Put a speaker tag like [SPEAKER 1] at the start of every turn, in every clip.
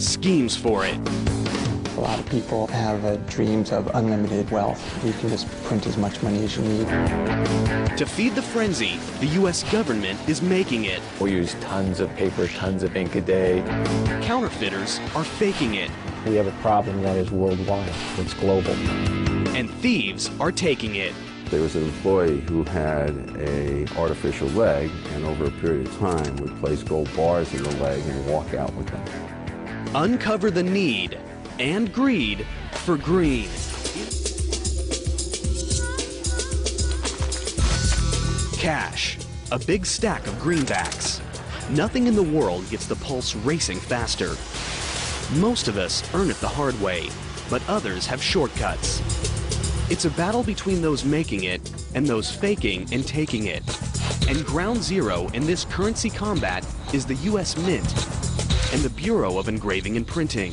[SPEAKER 1] schemes for it.
[SPEAKER 2] A lot of people have dreams of unlimited wealth. You can just print as much money as you need.
[SPEAKER 1] To feed the frenzy, the U.S. government is making it.
[SPEAKER 3] We use tons of paper, tons of ink a day.
[SPEAKER 1] Counterfeiters are faking it.
[SPEAKER 4] We have a problem that is worldwide. It's global.
[SPEAKER 1] And thieves are taking it.
[SPEAKER 5] There was an employee who had an artificial leg, and over a period of time would place gold bars in the leg and walk out with them.
[SPEAKER 1] Uncover the need and greed for green. Cash, a big stack of greenbacks. Nothing in the world gets the pulse racing faster. Most of us earn it the hard way, but others have shortcuts. It's a battle between those making it and those faking and taking it. And ground zero in this currency combat is the U.S. Mint and the Bureau of Engraving and Printing.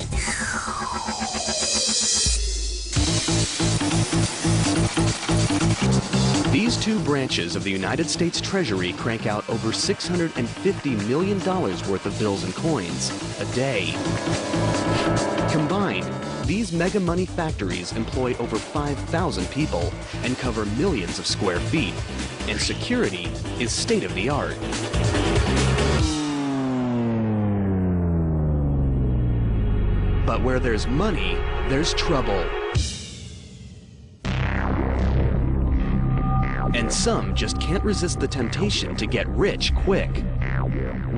[SPEAKER 1] These two branches of the United States Treasury crank out over $650 million worth of bills and coins a day. Combined, these mega money factories employ over 5,000 people and cover millions of square feet, and security is state-of-the-art. But where there's money, there's trouble. And some just can't resist the temptation to get rich quick.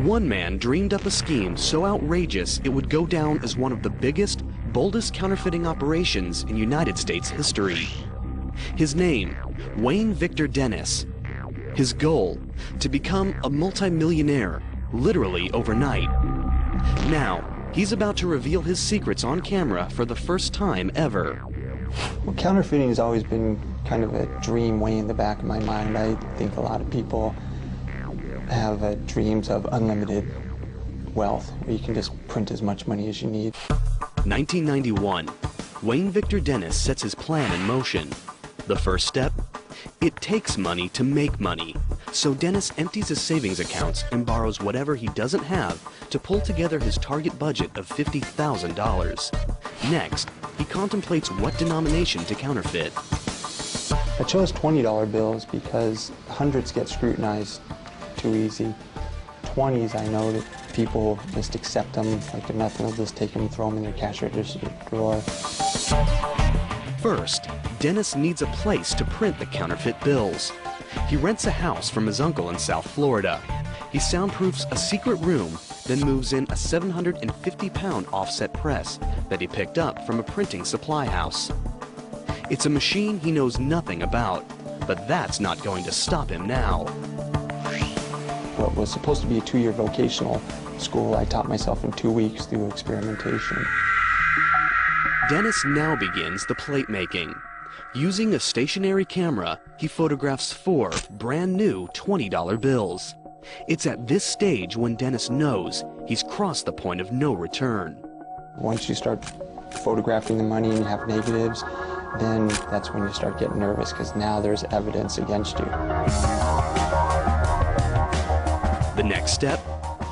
[SPEAKER 1] One man dreamed up a scheme so outrageous it would go down as one of the biggest, boldest counterfeiting operations in United States history. His name, Wayne Victor Dennis. His goal, to become a multimillionaire, literally overnight. Now, he's about to reveal his secrets on camera for the first time ever.
[SPEAKER 2] Well, counterfeiting has always been kind of a dream way in the back of my mind. I think a lot of people have dreams of unlimited wealth, where you can just print as much money as you need.
[SPEAKER 1] 1991, Wayne Victor Dennis sets his plan in motion. The first step? It takes money to make money. So Dennis empties his savings accounts and borrows whatever he doesn't have to pull together his target budget of $50,000. Next, he contemplates what denomination to counterfeit.
[SPEAKER 2] I chose $20 bills because hundreds get scrutinized too easy. 20s, I know that people just accept them like they're nothing. They'll just take them and throw them in their cash register drawer.
[SPEAKER 1] First, Dennis needs a place to print the counterfeit bills. He rents a house from his uncle in South Florida. He soundproofs a secret room, then moves in a 750-pound offset press that he picked up from a printing supply house. It's a machine he knows nothing about, but that's not going to stop him now.
[SPEAKER 2] What was supposed to be a 2-year vocational school, I taught myself in 2 weeks through experimentation.
[SPEAKER 1] Dennis now begins the plate making. Using a stationary camera, he photographs 4 brand new $20 bills. It's at this stage when Dennis knows he's crossed the point of no return.
[SPEAKER 2] Once you start photographing the money and you have negatives, then that's when you start getting nervous, because now there's evidence against you.
[SPEAKER 1] The next step?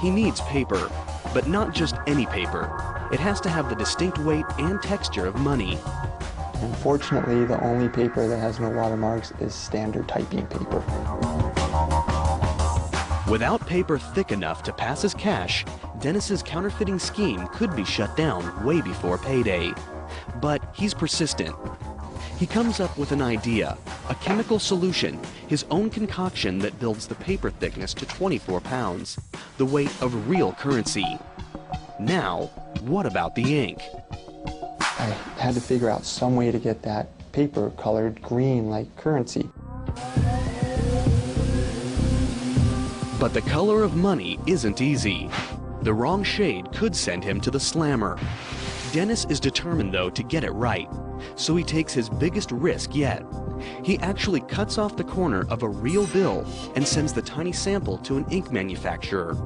[SPEAKER 1] He needs paper, but not just any paper. It has to have the distinct weight and texture of money.
[SPEAKER 2] Unfortunately, the only paper that has no watermarks is standard typing paper.
[SPEAKER 1] Without paper thick enough to pass as cash, Dennis's counterfeiting scheme could be shut down way before payday. But he's persistent. He comes up with an idea, a chemical solution, his own concoction that builds the paper thickness to 24 pounds, the weight of real currency. Now, what about the ink?
[SPEAKER 2] I had to figure out some way to get that paper colored green like currency.
[SPEAKER 1] But the color of money isn't easy. The wrong shade could send him to the slammer. Dennis is determined, though, to get it right, so he takes his biggest risk yet. He actually cuts off the corner of a real bill and sends the tiny sample to an ink manufacturer.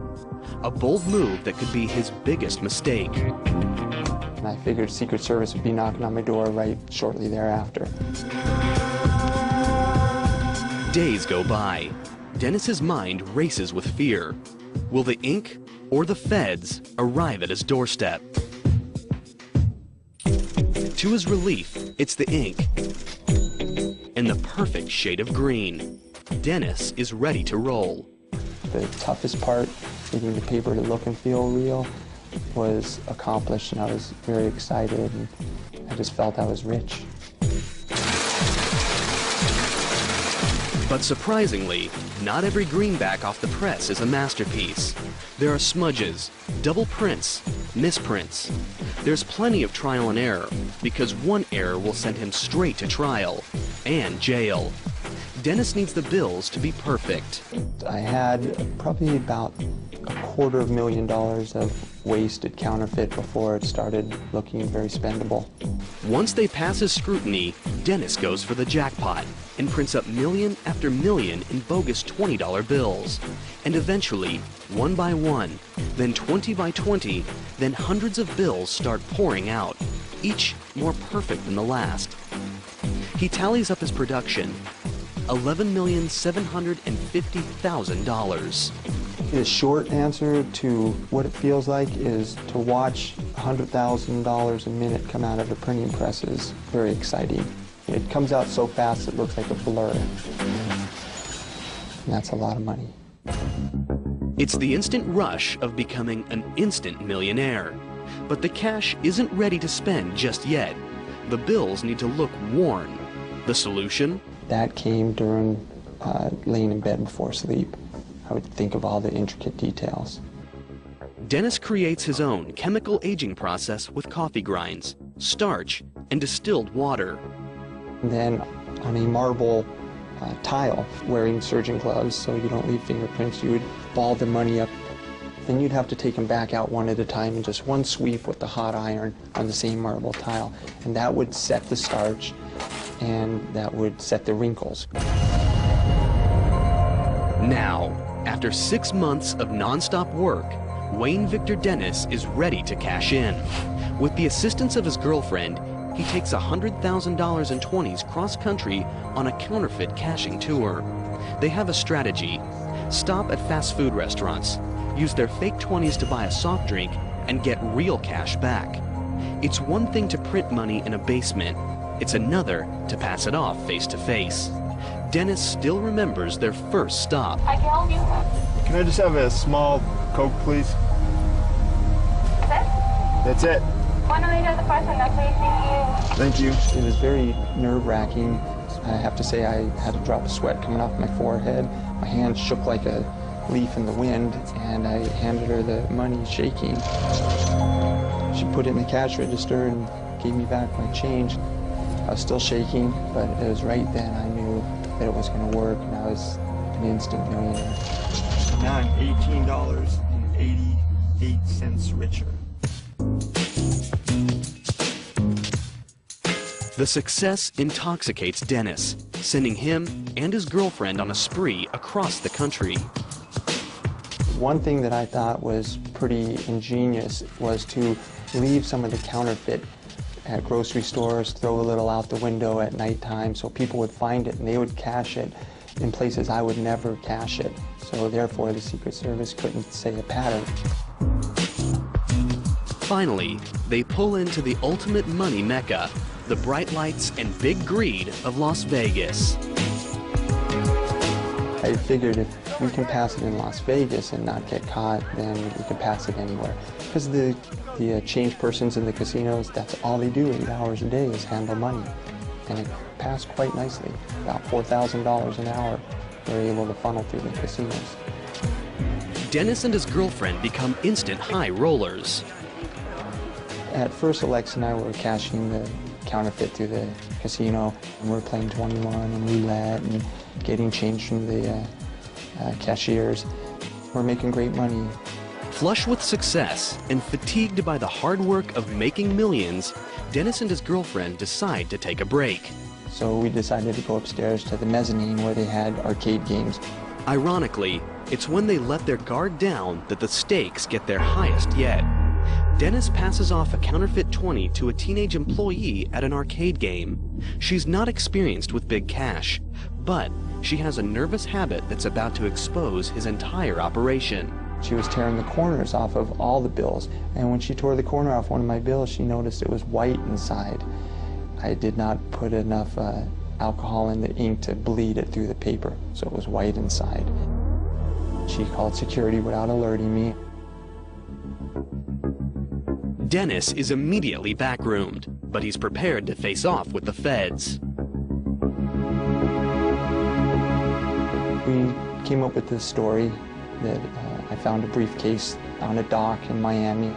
[SPEAKER 1] A bold move that could be his biggest mistake.
[SPEAKER 2] And I figured Secret Service would be knocking on my door right shortly thereafter.
[SPEAKER 1] Days go by. Dennis's mind races with fear. Will the ink or the feds arrive at his doorstep? To his relief, it's the ink and the perfect shade of green. Dennis is ready to roll.
[SPEAKER 2] The toughest part, getting the paper to look and feel real, was accomplished, and I was very excited, and I just felt I was rich.
[SPEAKER 1] But surprisingly, not every greenback off the press is a masterpiece. There are smudges, double prints, misprints. There's plenty of trial and error, because one error will send him straight to trial and jail. Dennis needs the bills to be perfect.
[SPEAKER 2] I had probably about $250,000 of wasted counterfeit before it started looking very spendable.
[SPEAKER 1] Once they pass his scrutiny, Dennis goes for the jackpot and prints up million after million in bogus $20 bills. And eventually, one by one, then 20 by 20, then hundreds of bills start pouring out, each more perfect than the last. He tallies up his production, $11,750,000.
[SPEAKER 2] The short answer to what it feels like is to watch $100,000 a minute come out of the printing press is very exciting. It comes out so fast it looks like a blur. And that's a lot of money.
[SPEAKER 1] It's the instant rush of becoming an instant millionaire. But the cash isn't ready to spend just yet. The bills need to look worn. The solution?
[SPEAKER 2] That came during laying in bed before sleep. I would think of all the intricate details.
[SPEAKER 1] Dennis creates his own chemical aging process with coffee grinds, starch, and distilled water.
[SPEAKER 2] And then on a marble tile, wearing surgeon gloves so you don't leave fingerprints, you would ball the money up. Then you'd have to take them back out one at a time in just one sweep with the hot iron on the same marble tile. And that would set the starch, and that would set the wrinkles.
[SPEAKER 1] Now, after 6 months of non-stop work, Wayne Victor Dennis is ready to cash in. With the assistance of his girlfriend, he takes $100,000 in 20s cross-country on a counterfeit cashing tour. They have a strategy. Stop at fast food restaurants, use their fake 20s to buy a soft drink, and get real cash back. It's one thing to print money in a basement. It's another to pass it off face to face. Dennis still remembers their first stop.
[SPEAKER 6] I can help you.
[SPEAKER 7] Can I just have a small Coke, please? That's it.
[SPEAKER 6] One way to the person that's facing you.
[SPEAKER 7] Thank you.
[SPEAKER 2] It was very nerve-wracking. I have to say I had a drop of sweat coming off my forehead. My hand shook like a leaf in the wind, and I handed her the money shaking. She put it in the cash register and gave me back my change. I was still shaking, but it was right then I knew that it was going to work, and I was an instant millionaire. Now I'm $18.88 richer.
[SPEAKER 1] The success intoxicates Dennis, sending him and his girlfriend on a spree across the country.
[SPEAKER 2] One thing that I thought was pretty ingenious was to leave some of the counterfeit at grocery stores, throw a little out the window at nighttime so people would find it and they would cash it in places I would never cash it. So therefore the Secret Service couldn't say a pattern.
[SPEAKER 1] Finally, they pull into the ultimate money mecca, the bright lights and big greed of Las Vegas.
[SPEAKER 2] I figured if we can pass it in Las Vegas and not get caught, then we can pass it anywhere. Because the change persons in the casinos, that's all they do 8 hours a day is handle money. And it passed quite nicely. About $4,000 an hour they're able to funnel through the casinos.
[SPEAKER 1] Dennis and his girlfriend become instant high rollers.
[SPEAKER 2] At first, Alexa and I were cashing the counterfeit through the casino, and we're playing 21 and roulette and getting change from the cashiers. We're making great money.
[SPEAKER 1] Flush with success and fatigued by the hard work of making millions, Dennis and his girlfriend decide to take a break.
[SPEAKER 2] So we decided to go upstairs to the mezzanine where they had arcade games.
[SPEAKER 1] Ironically, it's when they let their guard down that the stakes get their highest yet. Dennis passes off a counterfeit 20 to a teenage employee at an arcade game. She's not experienced with big cash, but she has a nervous habit that's about to expose his entire operation.
[SPEAKER 2] She was tearing the corners off of all the bills, and when she tore the corner off one of my bills, she noticed it was white inside. I did not put enough alcohol in the ink to bleed it through the paper, so it was white inside. She called security without alerting me.
[SPEAKER 1] Dennis is immediately backroomed, but he's prepared to face off with the feds.
[SPEAKER 2] We came up with this story that I found a briefcase on a dock in Miami,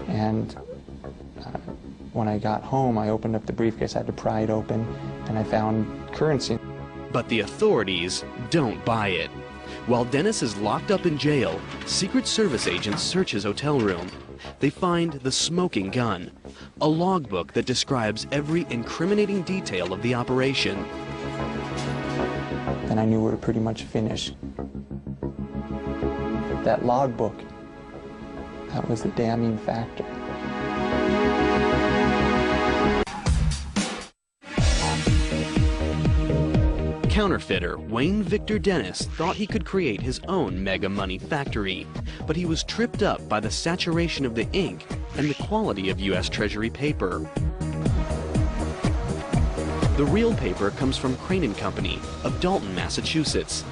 [SPEAKER 2] and when I got home, I opened up the briefcase. I had to pry it open, and I found currency.
[SPEAKER 1] But the authorities don't buy it. While Dennis is locked up in jail, Secret Service agents search his hotel room. They find the smoking gun, a logbook that describes every incriminating detail of the operation.
[SPEAKER 2] And I knew we were pretty much finished. That logbook, that was the damning factor.
[SPEAKER 1] Counterfeiter Wayne Victor Dennis thought he could create his own mega money factory, but he was tripped up by the saturation of the ink and the quality of U.S. Treasury paper. The real paper comes from Crane & Company of Dalton, Massachusetts.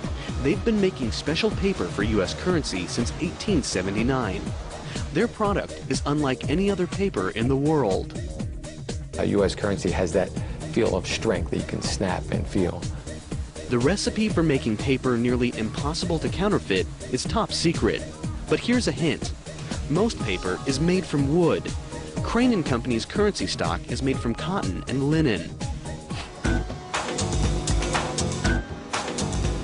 [SPEAKER 1] They've been making special paper for U.S. currency since 1879. Their product is unlike any other paper in the world.
[SPEAKER 3] U.S. currency has that feel of strength that you can snap and feel.
[SPEAKER 1] The recipe for making paper nearly impossible to counterfeit is top secret. But here's a hint. Most paper is made from wood. Crane & Company's currency stock is made from cotton and linen.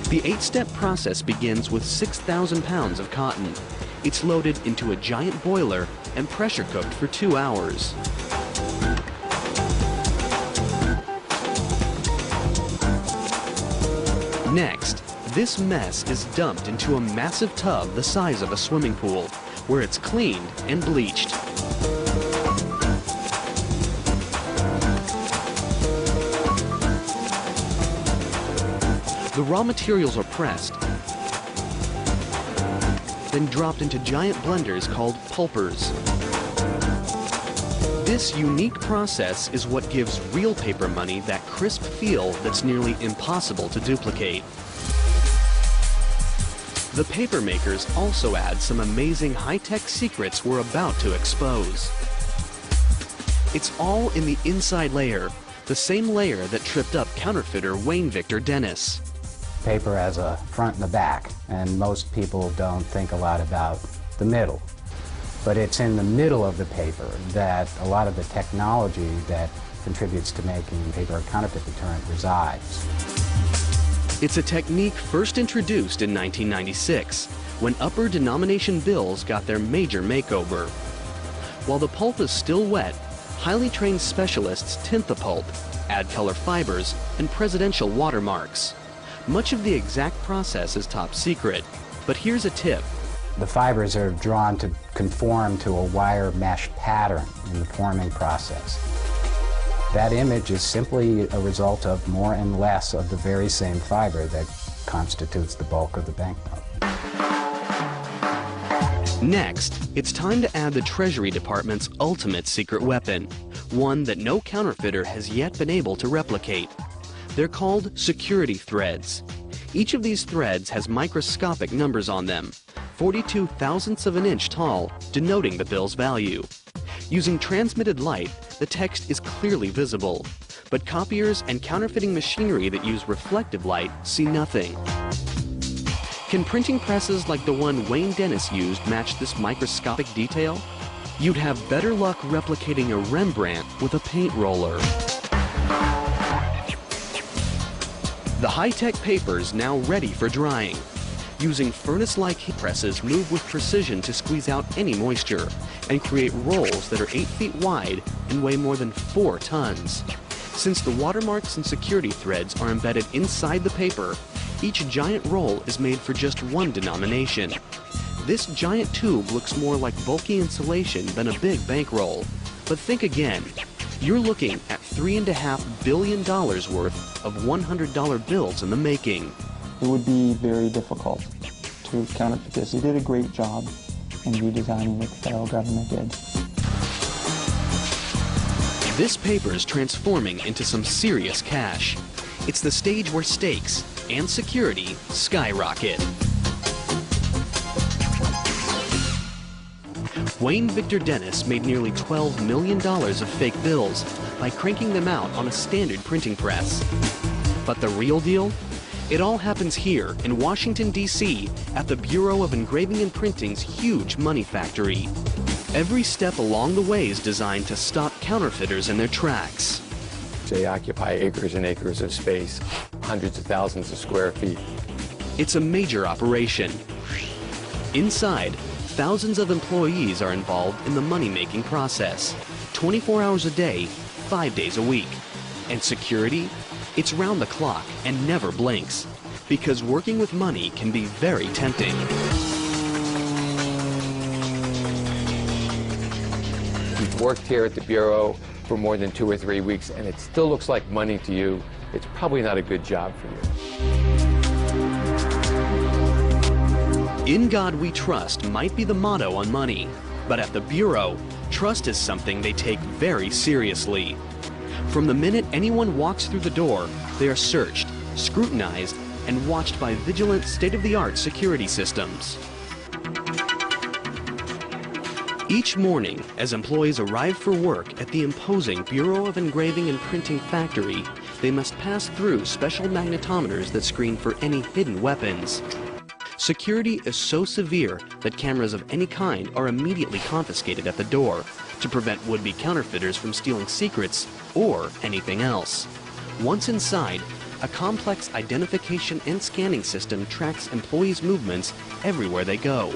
[SPEAKER 1] The 8-step process begins with 6,000 pounds of cotton. It's loaded into a giant boiler and pressure cooked for 2 hours. Next, this mess is dumped into a massive tub the size of a swimming pool, where it's cleaned and bleached. The raw materials are pressed, then dropped into giant blenders called pulpers. This unique process is what gives real paper money that crisp feel that's nearly impossible to duplicate. The paper makers also add some amazing high-tech secrets we're about to expose. It's all in the inside layer, the same layer that tripped up counterfeiter Wayne Victor Dennis.
[SPEAKER 8] Paper has a front and a back, and most people don't think a lot about the middle. But it's in the middle of the paper that a lot of the technology that contributes to making paper a counterfeit deterrent resides.
[SPEAKER 1] It's a technique first introduced in 1996, when upper denomination bills got their major makeover. While the pulp is still wet, highly trained specialists tint the pulp, add color fibers, and presidential watermarks. Much of the exact process is top secret, but here's a tip.
[SPEAKER 8] The fibers are drawn to conform to a wire mesh pattern in the forming process. That image is simply a result of more and less of the very same fiber that constitutes the bulk of the banknote.
[SPEAKER 1] Next, it's time to add the Treasury Department's ultimate secret weapon, one that no counterfeiter has yet been able to replicate. They're called security threads. Each of these threads has microscopic numbers on them, 42 thousandths of an inch tall, denoting the bill's value. Using transmitted light, the text is clearly visible, but copiers and counterfeiting machinery that use reflective light see nothing. Can printing presses like the one Wayne Dennis used match this microscopic detail? You'd have better luck replicating a Rembrandt with a paint roller. The high-tech paper's now ready for drying. Using furnace-like heat presses move with precision to squeeze out any moisture and create rolls that are 8 feet wide and weigh more than 4 tons. Since the watermarks and security threads are embedded inside the paper, each giant roll is made for just one denomination. This giant tube looks more like bulky insulation than a big bankroll. But think again. You're looking at $3.5 billion worth of $100 bills in the making.
[SPEAKER 2] It would be very difficult to counterfeit this. They did a great job in redesigning it, the federal government did.
[SPEAKER 1] This paper is transforming into some serious cash. It's the stage where stakes and security skyrocket. Wayne Victor Dennis made nearly $12 million of fake bills by cranking them out on a standard printing press. But the real deal? It all happens here in Washington, D.C. at the Bureau of Engraving and Printing's huge money factory. Every step along the way is designed to stop counterfeiters in their tracks.
[SPEAKER 3] They occupy acres and acres of space, hundreds of thousands of square feet.
[SPEAKER 1] It's a major operation. Inside, thousands of employees are involved in the money-making process, 24 hours a day, 5 days a week. And security? It's round the clock and never blinks, because working with money can be very tempting.
[SPEAKER 3] You've worked here at the Bureau for more than 2 or 3 weeks and it still looks like money to you. It's probably not a good job for you.
[SPEAKER 1] In God we trust might be the motto on money, but at the Bureau, trust is something they take very seriously. From the minute anyone walks through the door, they are searched, scrutinized, and watched by vigilant state-of-the-art security systems. Each morning, as employees arrive for work at the imposing Bureau of Engraving and Printing factory, they must pass through special magnetometers that screen for any hidden weapons. Security is so severe that cameras of any kind are immediately confiscated at the door to prevent would-be counterfeiters from stealing secrets or anything else. Once inside, a complex identification and scanning system tracks employees' movements everywhere they go.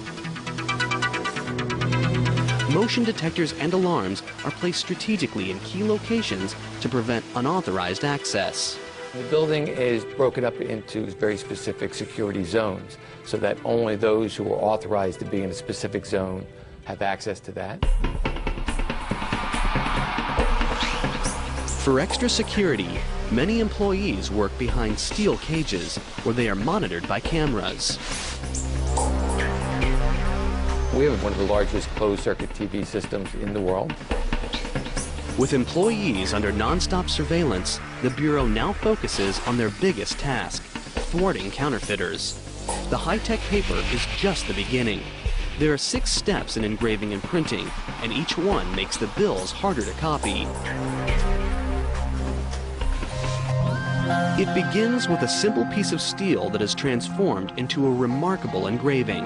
[SPEAKER 1] Motion detectors and alarms are placed strategically in key locations to prevent unauthorized access.
[SPEAKER 3] The building is broken up into very specific security zones so that only those who are authorized to be in a specific zone have access to that.
[SPEAKER 1] For extra security, many employees work behind steel cages where they are monitored by cameras.
[SPEAKER 3] We have one of the largest closed-circuit TV systems in the world.
[SPEAKER 1] With employees under non-stop surveillance, the Bureau now focuses on their biggest task, thwarting counterfeiters. The high-tech paper is just the beginning. There are 6 steps in engraving and printing, and each one makes the bills harder to copy. It begins with a simple piece of steel that is transformed into a remarkable engraving.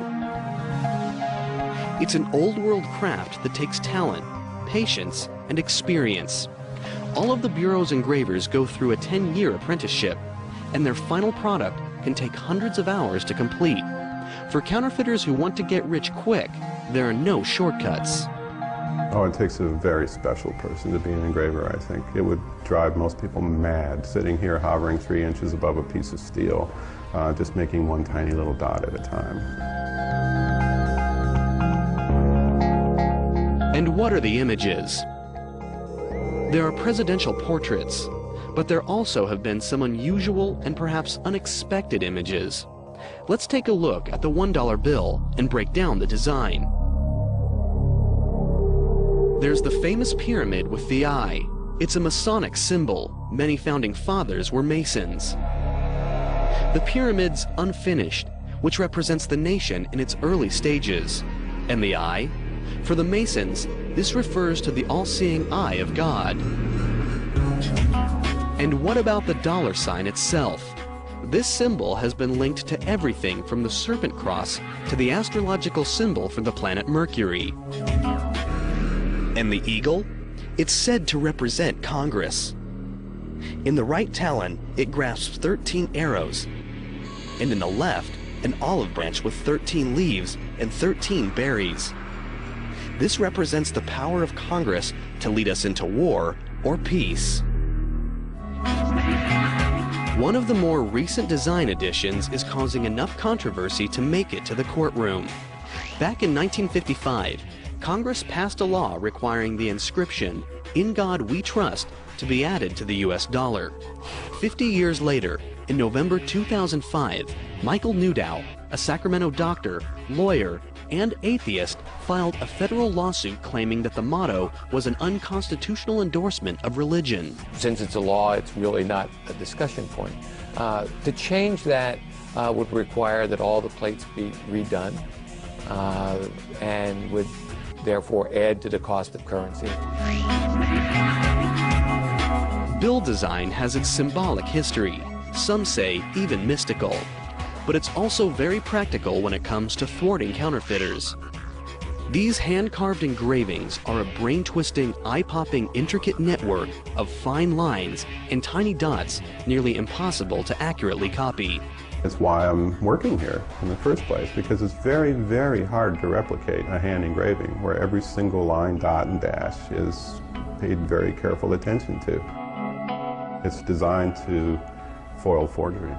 [SPEAKER 1] It's an old-world craft that takes talent, patience, and experience. All of the Bureau's engravers go through a 10-year apprenticeship, and their final product can take hundreds of hours to complete. For counterfeiters who want to get rich quick, there are no shortcuts.
[SPEAKER 5] Oh, it takes a very special person to be an engraver, I think. It would drive most people mad, sitting here hovering 3 inches above a piece of steel, just making one tiny little dot at a time.
[SPEAKER 1] And what are the images? There are presidential portraits, but there also have been some unusual and perhaps unexpected images. Let's take a look at the $1 bill and break down the design. There's the famous pyramid with the eye. It's a Masonic symbol. Many founding fathers were Masons. The pyramid's unfinished, which represents the nation in its early stages. And the eye? For the Masons, this refers to the all-seeing eye of God. And what about the dollar sign itself? This symbol has been linked to everything from the serpent cross to the astrological symbol for the planet Mercury. And the eagle? It's said to represent Congress. In the right talon, it grasps 13 arrows, and in the left, an olive branch with 13 leaves and 13 berries. This represents the power of Congress to lead us into war or peace. One of the more recent design additions is causing enough controversy to make it to the courtroom. Back in 1955, Congress passed a law requiring the inscription, "In God We Trust," to be added to the US dollar. 50 years later, in November 2005, Michael Newdow, a Sacramento doctor, lawyer, and atheist, filed a federal lawsuit claiming that the motto was an unconstitutional endorsement of religion.
[SPEAKER 3] Since it's a law, it's really not a discussion point. To change that would require that all the plates be redone and would therefore add to the cost of currency.
[SPEAKER 1] Bill design has its symbolic history, some say even mystical, but it's also very practical when it comes to thwarting counterfeiters. These hand-carved engravings are a brain-twisting, eye-popping, intricate network of fine lines and tiny dots nearly impossible to accurately copy.
[SPEAKER 5] It's why I'm working here in the first place, because it's very, very hard to replicate a hand engraving where every single line, dot, and dash is paid very careful attention to. It's designed to foil forgery.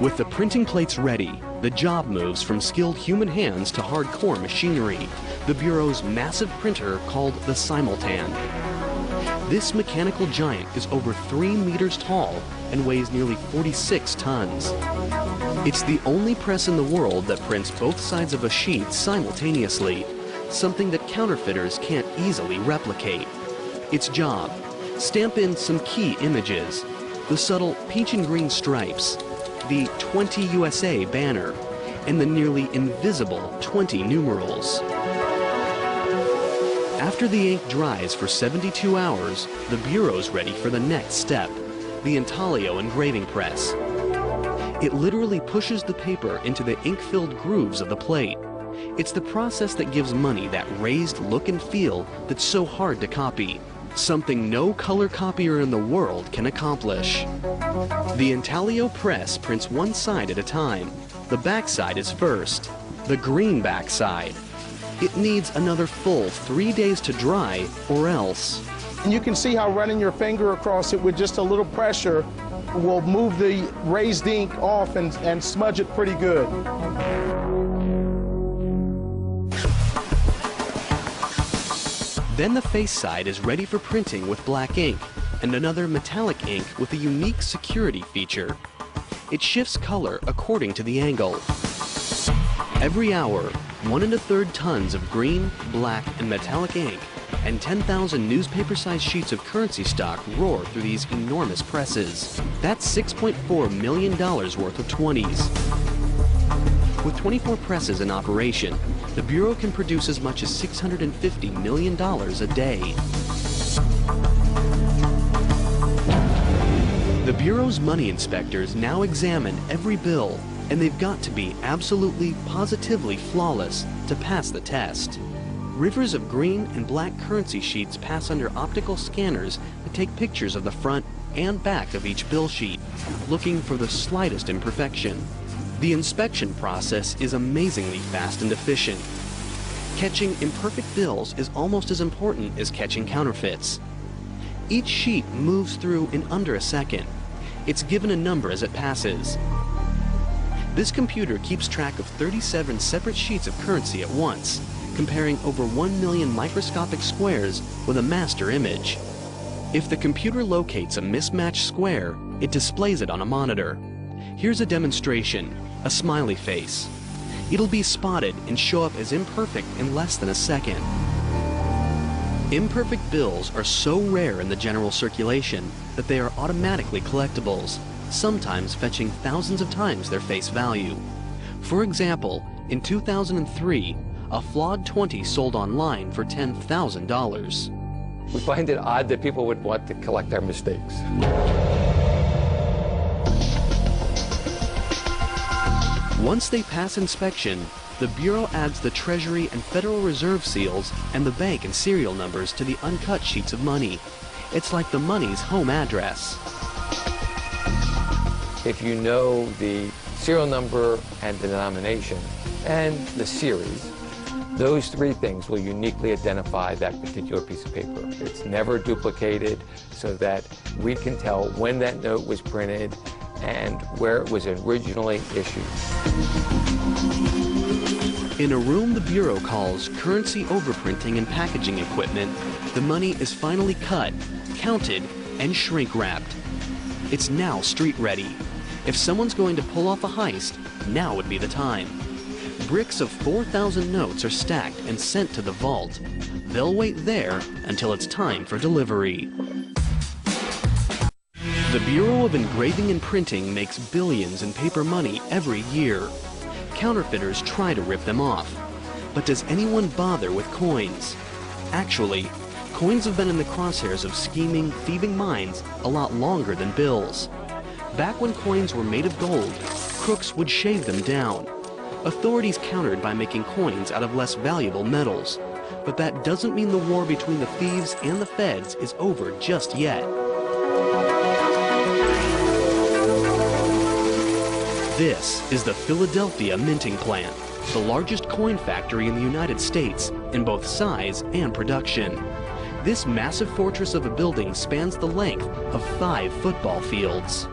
[SPEAKER 1] With the printing plates ready, the job moves from skilled human hands to hardcore machinery, the Bureau's massive printer called the Simultan. This mechanical giant is over 3 meters tall and weighs nearly 46 tons. It's the only press in the world that prints both sides of a sheet simultaneously, something that counterfeiters can't easily replicate. Its job: stamp in some key images, the subtle peach and green stripes, the 20 USA banner, and the nearly invisible 20 numerals. After the ink dries for 72 hours, the Bureau's ready for the next step, the intaglio engraving press. It literally pushes the paper into the ink-filled grooves of the plate. It's the process that gives money that raised look and feel that's so hard to copy, something no color copier in the world can accomplish. The intaglio press prints one side at a time. The back side is first, the green back side. It needs another full 3 days to dry, or else.
[SPEAKER 9] And you can see how running your finger across it with just a little pressure will move the raised ink off and smudge it pretty good.
[SPEAKER 1] Then the face side is ready for printing with black ink and another metallic ink with a unique security feature. It shifts color according to the angle. Every hour, 1 1/3 tons of green, black, and metallic ink and 10,000 newspaper-sized sheets of currency stock roar through these enormous presses. That's $6.4 million worth of 20s. With 24 presses in operation, the Bureau can produce as much as $650 million a day. The Bureau's money inspectors now examine every bill, and they've got to be absolutely, positively flawless to pass the test. Rivers of green and black currency sheets pass under optical scanners that take pictures of the front and back of each bill sheet, looking for the slightest imperfection. The inspection process is amazingly fast and efficient. Catching imperfect bills is almost as important as catching counterfeits. Each sheet moves through in under a second. It's given a number as it passes. This computer keeps track of 37 separate sheets of currency at once, comparing over 1 million microscopic squares with a master image. If the computer locates a mismatched square, it displays it on a monitor. Here's a demonstration, a smiley face. It'll be spotted and show up as imperfect in less than a second. Imperfect bills are so rare in the general circulation that they are automatically collectibles, sometimes fetching thousands of times their face value. For example, in 2003, a flawed 20 sold online for $10,000.
[SPEAKER 3] We find it odd that people would want to collect our mistakes.
[SPEAKER 1] Once they pass inspection, the Bureau adds the Treasury and Federal Reserve seals and the bank and serial numbers to the uncut sheets of money. It's like the money's home address.
[SPEAKER 3] If you know the serial number and denomination and the series, those three things will uniquely identify that particular piece of paper. It's never duplicated, so that we can tell when that note was printed and where it was originally issued.
[SPEAKER 1] In a room the Bureau calls currency overprinting and packaging equipment, the money is finally cut, counted and shrink-wrapped. It's now street-ready. If someone's going to pull off a heist, now would be the time. Bricks of 4,000 notes are stacked and sent to the vault. They'll wait there until it's time for delivery. The Bureau of Engraving and Printing makes billions in paper money every year. Counterfeiters try to rip them off. But does anyone bother with coins? Actually, coins have been in the crosshairs of scheming, thieving minds a lot longer than bills. Back when coins were made of gold, crooks would shave them down. Authorities countered by making coins out of less valuable metals. But that doesn't mean the war between the thieves and the feds is over just yet. This is the Philadelphia minting plant, the largest coin factory in the United States in both size and production. This massive fortress of a building spans the length of 5 football fields.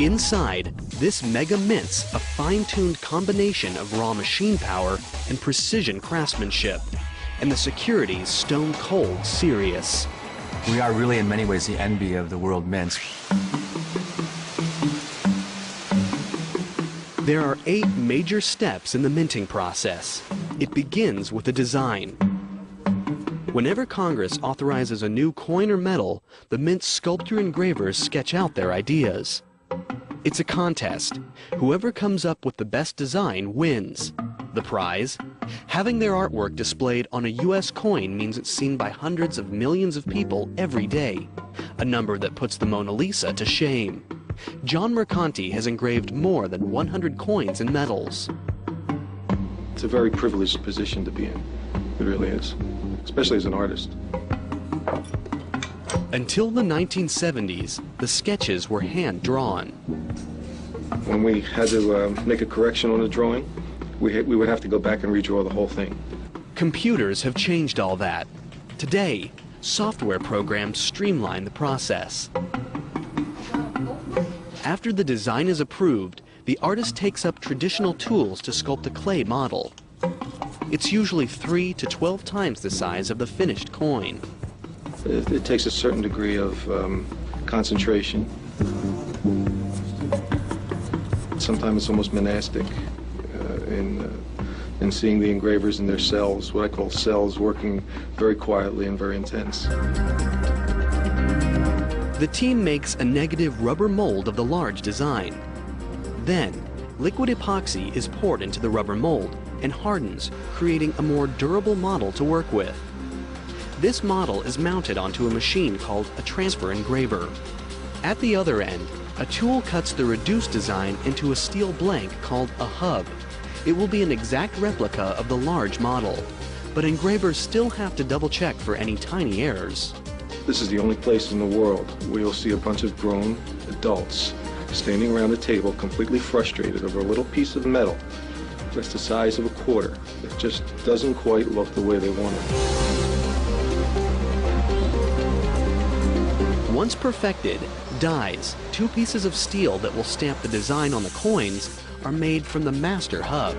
[SPEAKER 1] Inside, this mega mint's a fine-tuned combination of raw machine power and precision craftsmanship, and the security's stone-cold serious.
[SPEAKER 10] We are really in many ways the envy of the world mints.
[SPEAKER 1] There are 8 major steps in the minting process. It begins with the design. Whenever Congress authorizes a new coin or metal, the mint sculptor engravers sketch out their ideas. It's a contest. Whoever comes up with the best design wins. The prize? Having their artwork displayed on a U.S. coin means it's seen by hundreds of millions of people every day, a number that puts the Mona Lisa to shame. John Mercanti has engraved more than 100 coins and medals.
[SPEAKER 11] It's a very privileged position to be in. It really is, especially as an artist.
[SPEAKER 1] Until the 1970s, the sketches were hand-drawn.
[SPEAKER 11] When we had to make a correction on a drawing, we would have to go back and redraw the whole thing.
[SPEAKER 1] Computers have changed all that. Today, software programs streamline the process. After the design is approved, the artist takes up traditional tools to sculpt a clay model. It's usually 3 to 12 times the size of the finished coin.
[SPEAKER 11] It takes a certain degree of concentration. Sometimes it's almost monastic in seeing the engravers in their cells, what I call cells, working very quietly and very intense.
[SPEAKER 1] The team makes a negative rubber mold of the large design. Then, liquid epoxy is poured into the rubber mold and hardens, creating a more durable model to work with. This model is mounted onto a machine called a transfer engraver. At the other end, a tool cuts the reduced design into a steel blank called a hub. It will be an exact replica of the large model, but engravers still have to double-check for any tiny errors.
[SPEAKER 11] This is the only place in the world where you'll see a bunch of grown adults standing around a table completely frustrated over a little piece of metal that's the size of a quarter that just doesn't quite look the way they want it.
[SPEAKER 1] Once perfected, dies, 2 pieces of steel that will stamp the design on the coins, are made from the master hub.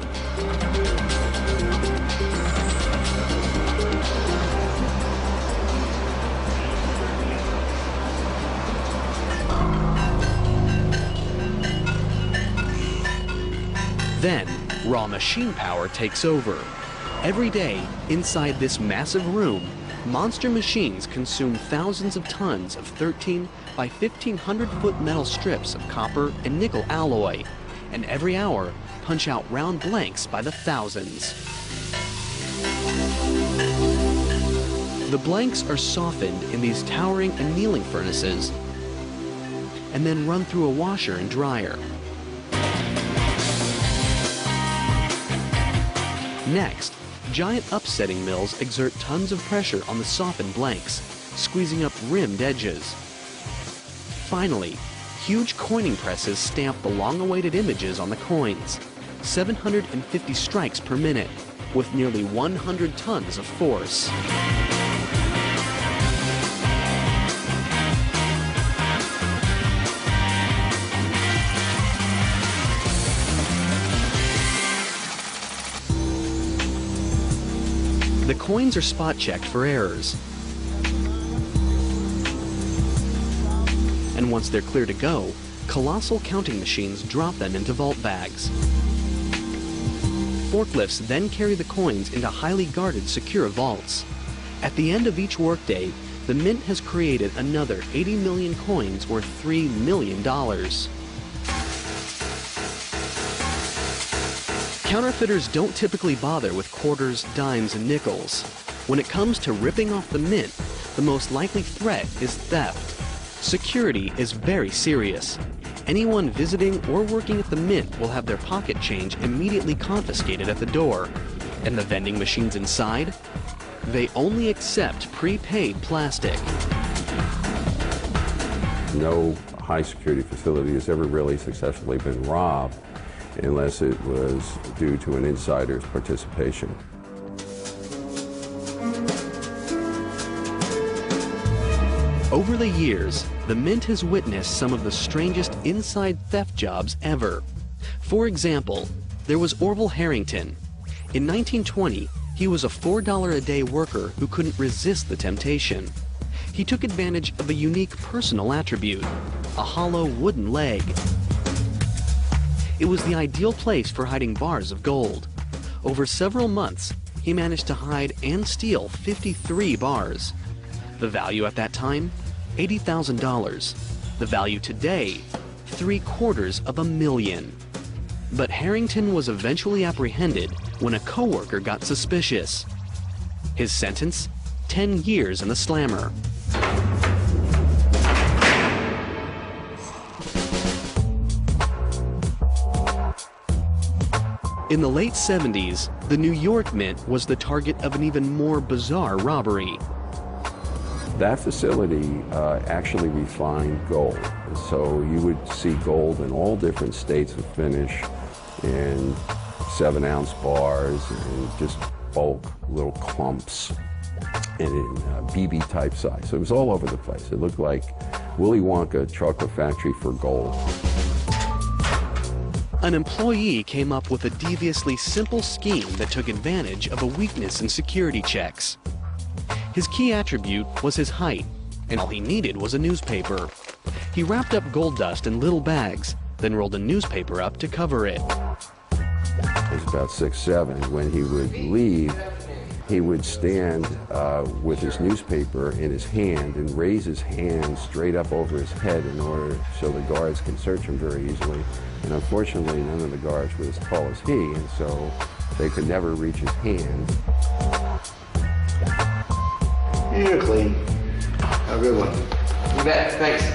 [SPEAKER 1] Then, raw machine power takes over. Every day, inside this massive room, monster machines consume thousands of tons of 13 by 1,500-foot metal strips of copper and nickel alloy, and every hour punch out round blanks by the thousands. The blanks are softened in these towering annealing furnaces and then run through a washer and dryer. Next, giant upsetting mills exert tons of pressure on the softened blanks, squeezing up rimmed edges. Finally, huge coining presses stamp the long-awaited images on the coins, 750 strikes per minute, with nearly 100 tons of force. The coins are spot-checked for errors. And once they're clear to go, colossal counting machines drop them into vault bags. Forklifts then carry the coins into highly guarded, secure vaults. At the end of each workday, the Mint has created another 80 million coins worth $3 million. Counterfeiters don't typically bother with quarters, dimes, and nickels. When it comes to ripping off the Mint, the most likely threat is theft. Security is very serious. Anyone visiting or working at the Mint will have their pocket change immediately confiscated at the door. And the vending machines inside? They only accept prepaid plastic.
[SPEAKER 12] No high security facility has ever really successfully been robbed unless it was due to an insider's participation.
[SPEAKER 1] Over the years, the Mint has witnessed some of the strangest inside theft jobs ever. For example, there was Orville Harrington. In 1920, he was a $4 a day worker who couldn't resist the temptation. He took advantage of a unique personal attribute, a hollow wooden leg. It was the ideal place for hiding bars of gold. Over several months, he managed to hide and steal 53 bars. The value at that time, $80,000. The value today, $750,000. But Harrington was eventually apprehended when a coworker got suspicious. His sentence, 10 years in the slammer. In the late 70s, the New York Mint was the target of an even more bizarre robbery.
[SPEAKER 12] That facility actually refined gold. So you would see gold in all different states of finish in 7-ounce bars and just bulk little clumps and in BB type size. So it was all over the place. It looked like Willy Wonka chocolate factory for gold.
[SPEAKER 1] An employee came up with a deviously simple scheme that took advantage of a weakness in security checks. His key attribute was his height, and all he needed was a newspaper. He wrapped up gold dust in little bags, then rolled a newspaper up to cover it.
[SPEAKER 12] He was about 6'7". When he would leave, he would stand with his newspaper in his hand and raise his hand straight up over his head in order so the guards can search him very easily. And unfortunately, none of the guards were as tall as he, and so they could never reach his hand.
[SPEAKER 13] You're clean. Have a good one. You bet. Thanks.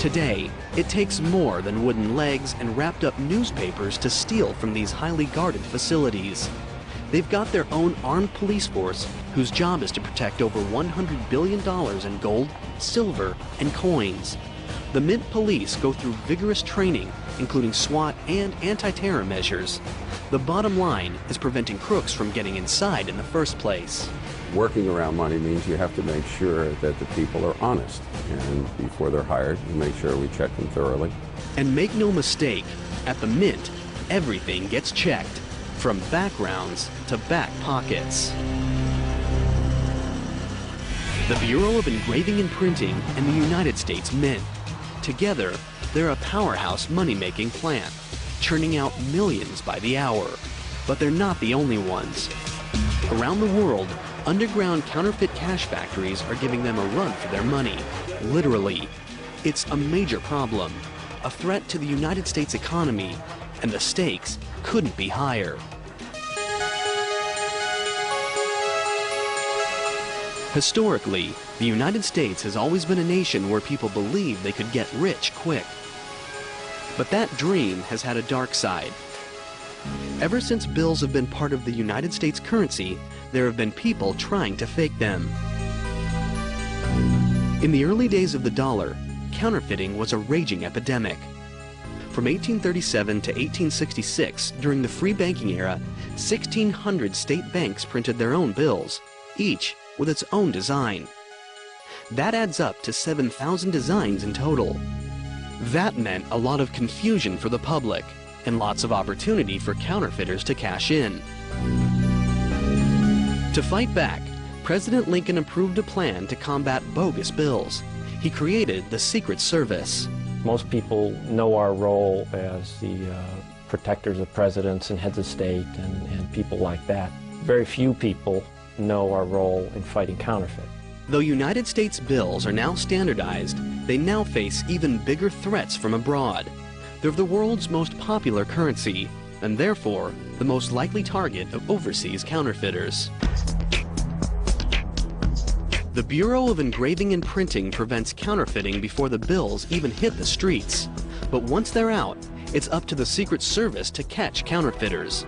[SPEAKER 1] Today, it takes more than wooden legs and wrapped up newspapers to steal from these highly guarded facilities. They've got their own armed police force whose job is to protect over $100 billion in gold, silver, and coins. The Mint police go through vigorous training, including SWAT and anti-terror measures. The bottom line is preventing crooks from getting inside in the first place.
[SPEAKER 12] Working around money means you have to make sure that the people are honest. And before they're hired, we make sure we check them thoroughly.
[SPEAKER 1] And make no mistake, at the Mint, everything gets checked, from backgrounds to back pockets. The Bureau of Engraving and Printing and the United States Mint. Together, they're a powerhouse money-making plant, churning out millions by the hour. But they're not the only ones. Around the world, underground counterfeit cash factories are giving them a run for their money, literally. It's a major problem, a threat to the United States economy, and the stakes couldn't be higher. Historically, the United States has always been a nation where people believed they could get rich quick. But that dream has had a dark side. Ever since bills have been part of the United States currency, there have been people trying to fake them. In the early days of the dollar, counterfeiting was a raging epidemic. From 1837 to 1866, during the free banking era, 1,600 state banks printed their own bills, each with its own design. That adds up to 7,000 designs in total. That meant a lot of confusion for the public and lots of opportunity for counterfeiters to cash in. To fight back, President Lincoln approved a plan to combat bogus bills. He created the Secret Service.
[SPEAKER 4] Most people know our role as the protectors of presidents and heads of state and people like that. Very few people know our role in fighting counterfeit.
[SPEAKER 1] Though United States bills are now standardized, they now face even bigger threats from abroad. They're the world's most popular currency, and therefore the most likely target of overseas counterfeiters. The Bureau of Engraving and Printing prevents counterfeiting before the bills even hit the streets. But once they're out, it's up to the Secret Service to catch counterfeiters.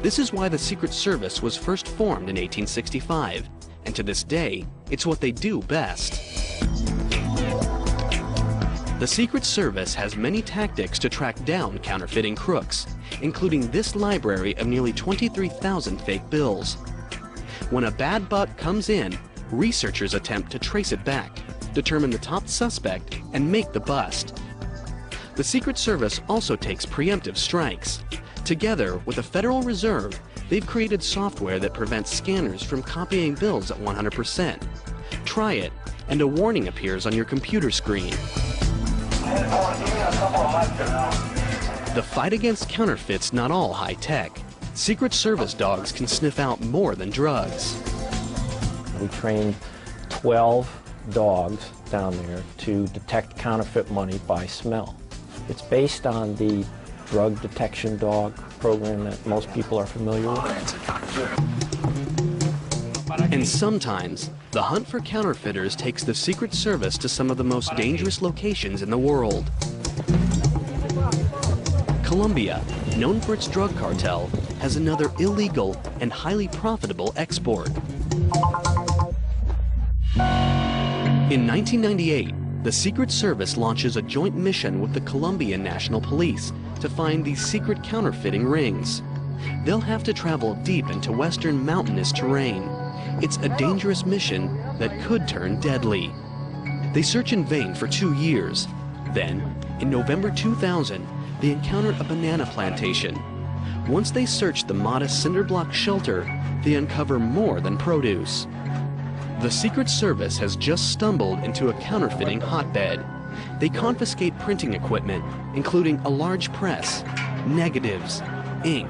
[SPEAKER 1] This is why the Secret Service was first formed in 1865, and to this day, it's what they do best. The Secret Service has many tactics to track down counterfeiting crooks, including this library of nearly 23,000 fake bills. When a bad buck comes in, researchers attempt to trace it back, determine the top suspect, and make the bust. The Secret Service also takes preemptive strikes. Together with the Federal Reserve, they've created software that prevents scanners from copying bills at 100%. Try it, and a warning appears on your computer screen. The fight against counterfeit's not all high-tech. Secret Service dogs can sniff out more than drugs.
[SPEAKER 4] We trained 12 dogs down there to detect counterfeit money by smell. It's based on the drug detection dog program that most people are familiar with.
[SPEAKER 1] And sometimes, the hunt for counterfeiters takes the Secret Service to some of the most dangerous locations in the world. Colombia, known for its drug cartel, has another illegal and highly profitable export. In 1998, the Secret Service launches a joint mission with the Colombian National Police to find these secret counterfeiting rings. They'll have to travel deep into western mountainous terrain. It's a dangerous mission that could turn deadly. They search in vain for 2 years. Then, in November 2000, they encounter a banana plantation. Once they search the modest cinder block shelter, they uncover more than produce. The Secret Service has just stumbled into a counterfeiting hotbed. They confiscate printing equipment, including a large press, negatives, ink,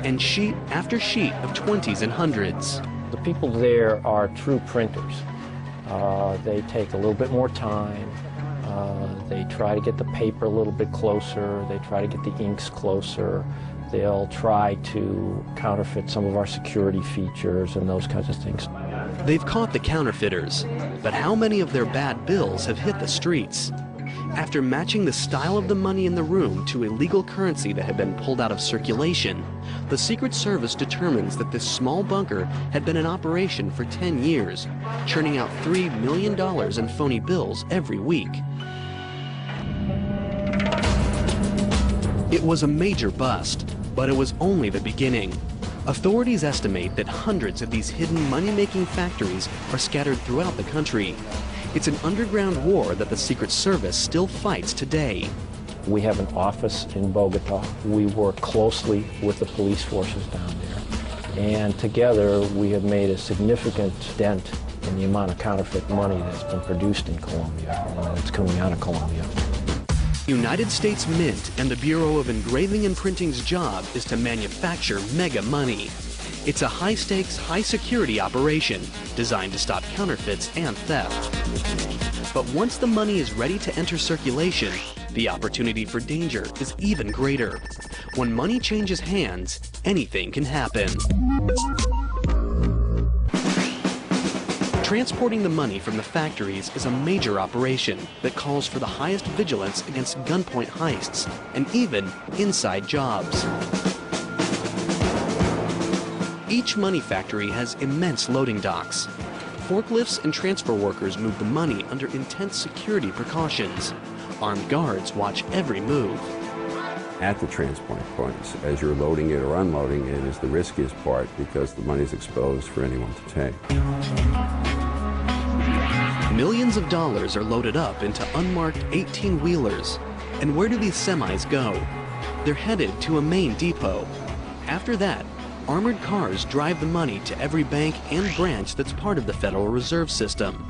[SPEAKER 1] and sheet after sheet of 20s and 100s.
[SPEAKER 4] The people there are true printers. They take a little bit more time. They try to get the paper a little bit closer. They try to get the inks closer. They'll try to counterfeit some of our security features and those kinds of things.
[SPEAKER 1] They've caught the counterfeiters, but how many of their bad bills have hit the streets? After matching the style of the money in the room to illegal currency that had been pulled out of circulation, the Secret Service determines that this small bunker had been in operation for 10 years, churning out $3 million in phony bills every week. It was a major bust, but it was only the beginning. Authorities estimate that hundreds of these hidden money-making factories are scattered throughout the country. It's an underground war that the Secret Service still fights today.
[SPEAKER 4] We have an office in Bogota. We work closely with the police forces down there. And together, we have made a significant dent in the amount of counterfeit money that's been produced in Colombia and that's coming out of Colombia.
[SPEAKER 1] United States Mint and the Bureau of Engraving and Printing's job is to manufacture mega money. It's a high-stakes, high-security operation designed to stop counterfeits and theft. But once the money is ready to enter circulation, the opportunity for danger is even greater. When money changes hands, anything can happen. Transporting the money from the factories is a major operation that calls for the highest vigilance against gunpoint heists and even inside jobs. Each money factory has immense loading docks. Forklifts and transfer workers move the money under intense security precautions. Armed guards watch every move.
[SPEAKER 12] At the transport points, as you're loading it or unloading it, is the riskiest part because the money's exposed for anyone to take.
[SPEAKER 1] Millions of dollars are loaded up into unmarked 18-wheelers. And where do these semis go? They're headed to a main depot. After that, armored cars drive the money to every bank and branch that's part of the Federal Reserve System.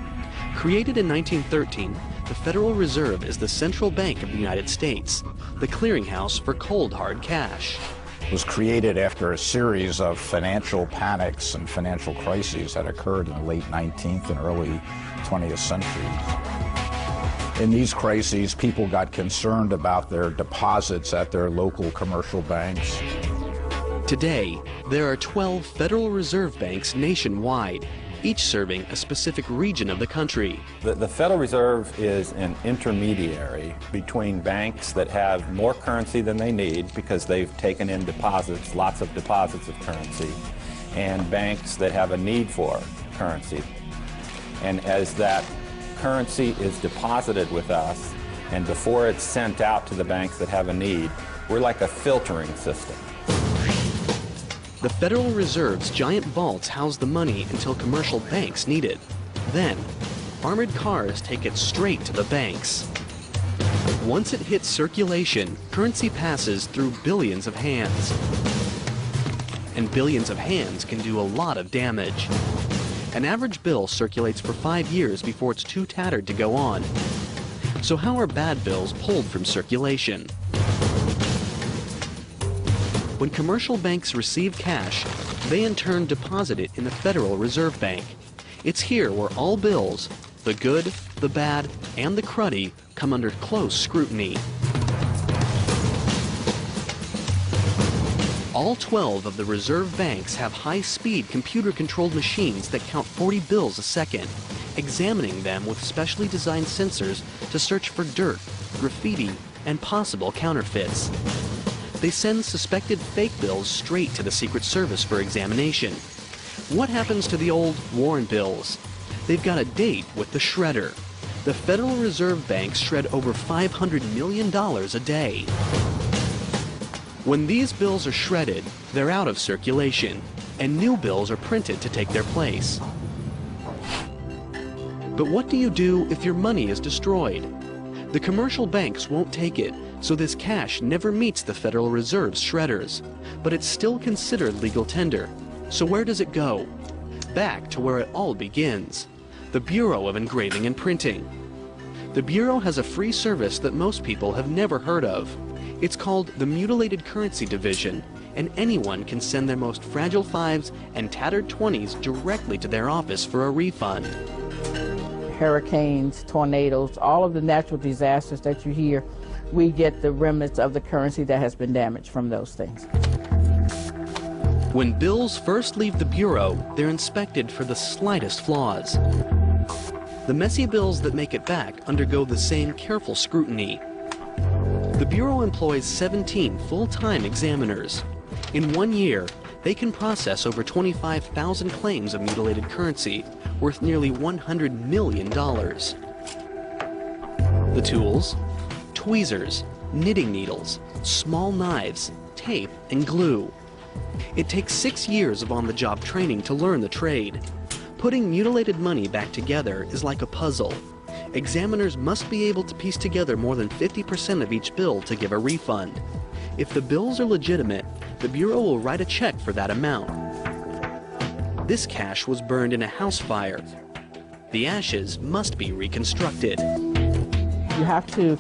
[SPEAKER 1] Created in 1913, the Federal Reserve is the central bank of the United States, the clearinghouse for cold, hard cash.
[SPEAKER 14] It was created after a series of financial panics and financial crises that occurred in the late 19th and early 20th centuries. In these crises, people got concerned about their deposits at their local commercial banks.
[SPEAKER 1] Today, there are 12 Federal Reserve banks nationwide, each serving a specific region of the country.
[SPEAKER 15] The Federal Reserve is an intermediary between banks that have more currency than they need because they've taken in deposits, lots of deposits of currency, and banks that have a need for currency. And as that currency is deposited with us, and before it's sent out to the banks that have a need, we're like a filtering system.
[SPEAKER 1] The Federal Reserve's giant vaults house the money until commercial banks need it. Then, armored cars take it straight to the banks. Once it hits circulation, currency passes through billions of hands. And billions of hands can do a lot of damage. An average bill circulates for 5 years before it's too tattered to go on. So how are bad bills pulled from circulation? When commercial banks receive cash, they in turn deposit it in the Federal Reserve Bank. It's here where all bills, the good, the bad, and the cruddy, come under close scrutiny. All 12 of the reserve banks have high-speed computer-controlled machines that count 40 bills a second, examining them with specially designed sensors to search for dirt, graffiti, and possible counterfeits. They send suspected fake bills straight to the Secret Service for examination. What happens to the old worn bills? They've got a date with the shredder. The Federal Reserve banks shred over $500 million a day. When these bills are shredded, they're out of circulation, and new bills are printed to take their place. But what do you do if your money is destroyed? The commercial banks won't take it, so this cash never meets the Federal Reserve's shredders. But it's still considered legal tender. So where does it go? Back to where it all begins, the Bureau of Engraving and Printing. The Bureau has a free service that most people have never heard of. It's called the Mutilated Currency Division, and anyone can send their most fragile 5s and tattered 20s directly to their office for a refund.
[SPEAKER 16] Hurricanes, tornadoes, all of the natural disasters that you hear, we get the remnants of the currency that has been damaged from those things.
[SPEAKER 1] When bills first leave the Bureau, they're inspected for the slightest flaws. The messy bills that make it back undergo the same careful scrutiny. The Bureau employs 17 full-time examiners. In 1 year, they can process over 25,000 claims of mutilated currency, worth nearly $100 million. The tools? Tweezers, knitting needles, small knives, tape, and glue. It takes 6 years of on-the-job training to learn the trade. Putting mutilated money back together is like a puzzle. Examiners must be able to piece together more than 50% of each bill to give a refund. If the bills are legitimate, the Bureau will write a check for that amount. This cash was burned in a house fire. The ashes must be reconstructed.
[SPEAKER 16] You have to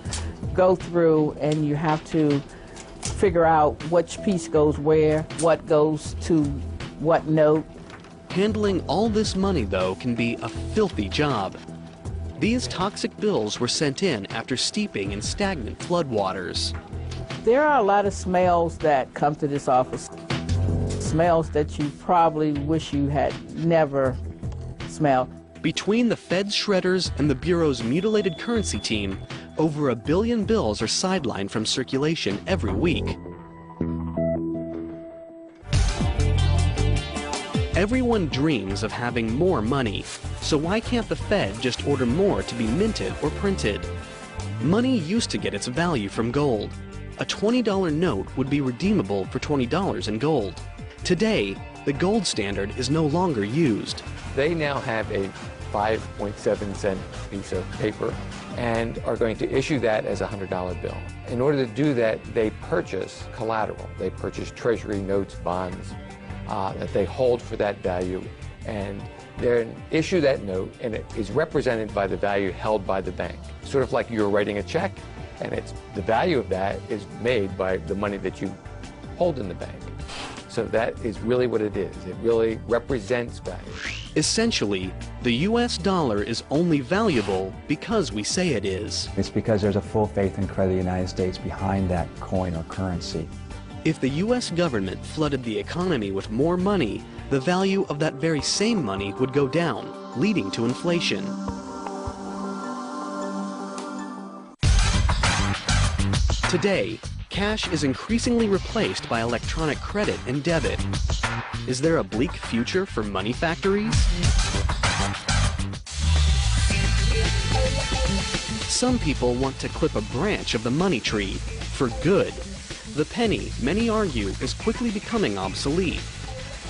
[SPEAKER 16] go through and you have to figure out which piece goes where, what goes to what note.
[SPEAKER 1] Handling all this money, though, can be a filthy job. These toxic bills were sent in after steeping in stagnant floodwaters.
[SPEAKER 16] There are a lot of smells that come to this office. Smells that you probably wish you had never smelled.
[SPEAKER 1] Between the Fed's shredders and the Bureau's mutilated currency team, over 1 billion bills are sidelined from circulation every week. Everyone dreams of having more money, so why can't the Fed just order more to be minted or printed? Money used to get its value from gold. A $20 note would be redeemable for $20 in gold. Today, the gold standard is no longer used.
[SPEAKER 3] They now have a 5.7 cent piece of paper and are going to issue that as a $100 bill. In order to do that, they purchase collateral. They purchase treasury notes, bonds, that they hold for that value, and they issue that note, and it is represented by the value held by the bank. Sort of like you're writing a check, and the value of that is made by the money that you hold in the bank. So that is really what it is. It really represents value.
[SPEAKER 1] Essentially, the US dollar is only valuable because we say it is.
[SPEAKER 17] It's because there's a full faith and credit of the United States behind that coin or currency.
[SPEAKER 1] If the US government flooded the economy with more money, the value of that very same money would go down, leading to inflation. Today, cash is increasingly replaced by electronic credit and debit. Is there a bleak future for money factories? Some people want to clip a branch of the money tree for good. The penny, many argue, is quickly becoming obsolete.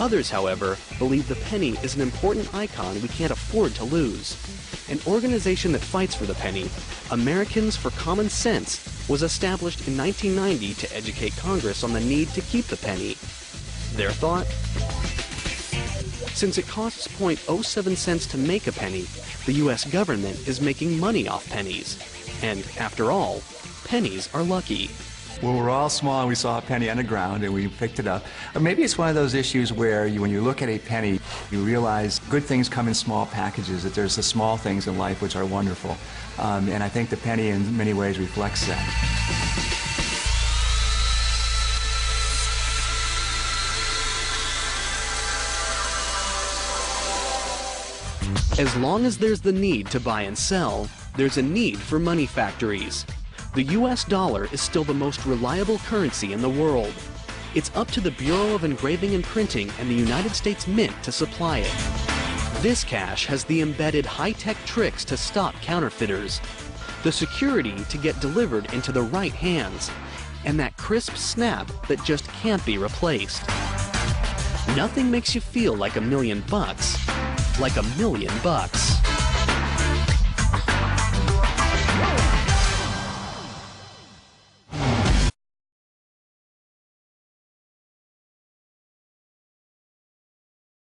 [SPEAKER 1] Others, however, believe the penny is an important icon we can't afford to lose. An organization that fights for the penny, Americans for Common Sense, was established in 1990 to educate Congress on the need to keep the penny. Their thought? Since it costs 0.07 cents to make a penny, the US government is making money off pennies. And after all, pennies are lucky.
[SPEAKER 10] Well, we're all small and we saw a penny on the ground and we picked it up. Or maybe it's one of those issues where when you look at a penny, you realize good things come in small packages, that there's the small things in life which are wonderful. And I think the penny in many ways reflects that.
[SPEAKER 1] As long as there's the need to buy and sell, there's a need for money factories. The US dollar is still the most reliable currency in the world. It's up to the Bureau of Engraving and Printing and the United States Mint to supply it. This cash has the embedded high-tech tricks to stop counterfeiters, the security to get delivered into the right hands, and that crisp snap that just can't be replaced. Nothing makes you feel like $1 million, like $1 million.